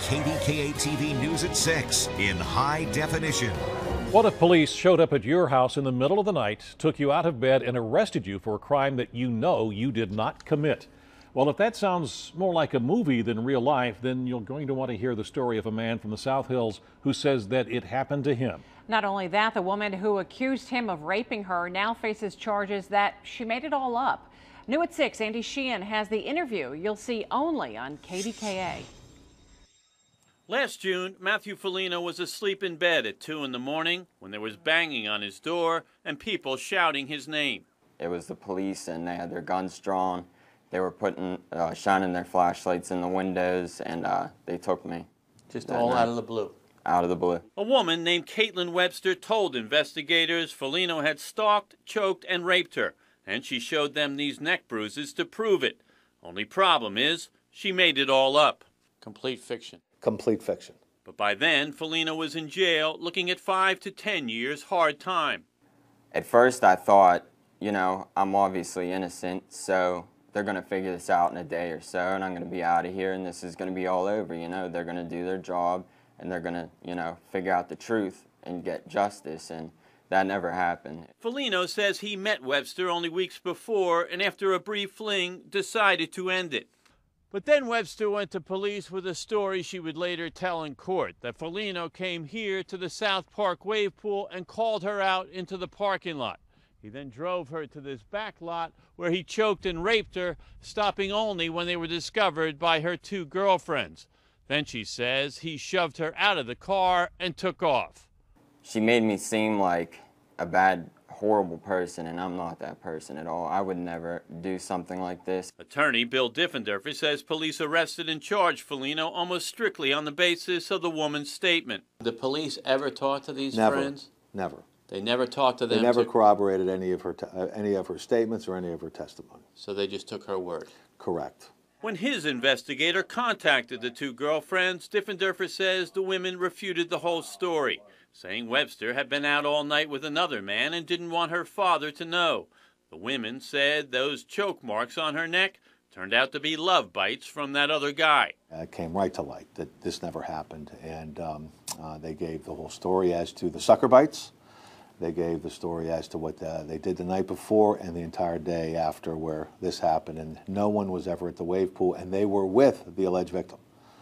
KDKA-TV News at 6 in high definition. What if police showed up at your house in the middle of the night, took you out of bed, and arrested you for a crime that you know you did not commit? Well, if that sounds more like a movie than real life, then you're going to want to hear the story of a man from the South Hills who says that it happened to him. Not only that, the woman who accused him of raping her now faces charges that she made it all up. New at 6, Andy Sheehan has the interview you'll see only on KDKA. Last June, Matthew Foligno was asleep in bed at 2 in the morning when there was banging on his door and people shouting his name. It was the police, and they had their guns drawn. They were shining their flashlights in the windows, and they took me. Just all out of the blue? Out of the blue. A woman named Katelyn Webster told investigators Foligno had stalked, choked, and raped her, and she showed them these neck bruises to prove it. Only problem is, she made it all up. Complete fiction. Complete fiction. But by then, Foligno was in jail looking at 5 to 10 years hard time. At first I thought, you know, I'm obviously innocent, so they're going to figure this out in a day or so, and I'm going to be out of here, and this is going to be all over, you know. They're going to do their job, and they're going to, you know, figure out the truth and get justice, and that never happened. Foligno says he met Webster only weeks before, and after a brief fling, decided to end it. But then Webster went to police with a story she would later tell in court, that Foligno came here to the South Park wave pool and called her out into the parking lot. He then drove her to this back lot where he choked and raped her, stopping only when they were discovered by her 2 girlfriends. Then she says he shoved her out of the car and took off. She made me seem like a bad, horrible person, and I'm not that person at all. I would never do something like this. Attorney Bill Diffenderfer says police arrested and charged Foligno almost strictly on the basis of the woman's statement. Did the police ever talk to these friends? Never. They never talked to them? They never corroborated any of her statements or any of her testimony. So they just took her word? Correct. When his investigator contacted the 2 girlfriends, Diffenderfer says the women refuted the whole story, saying Webster had been out all night with another man and didn't want her father to know. The women said those choke marks on her neck turned out to be love bites from that other guy. It came right to light that this never happened, and they gave the whole story as to the sucker bites. They gave the story as to what they did the night before and the entire day after where this happened, and no one was ever at the wave pool, and they were with the alleged victim.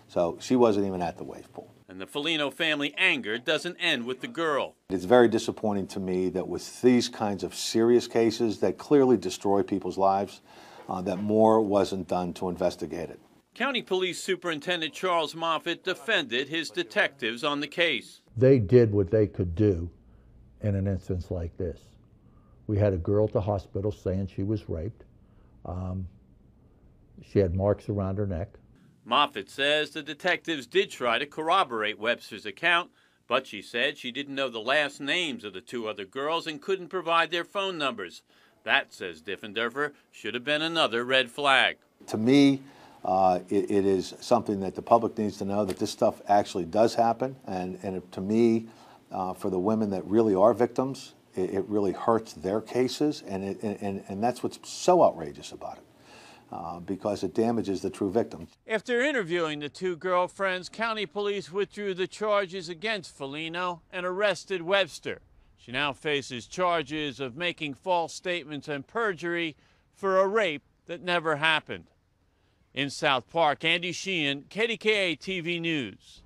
So she wasn't even at the wave pool. And the Foligno family anger doesn't end with the girl. It's very disappointing to me that with these kinds of serious cases that clearly destroy people's lives, that more wasn't done to investigate it. County Police Superintendent Charles Moffitt defended his detectives on the case. They did what they could do in an instance like this. We had a girl at the hospital saying she was raped. She had marks around her neck. Moffitt says the detectives did try to corroborate Webster's account, but she said she didn't know the last names of the 2 other girls and couldn't provide their phone numbers. That, says Diffenderfer, should have been another red flag. To me, it is something that the public needs to know, that this stuff actually does happen, and to me, for the women that really are victims, it really hurts their cases, and that's what's so outrageous about it. Because it damages the true victim. After interviewing the 2 girlfriends, county police withdrew the charges against Foligno and arrested Webster. She now faces charges of making false statements and perjury for a rape that never happened. In South Park, Andy Sheehan, KDKA TV News.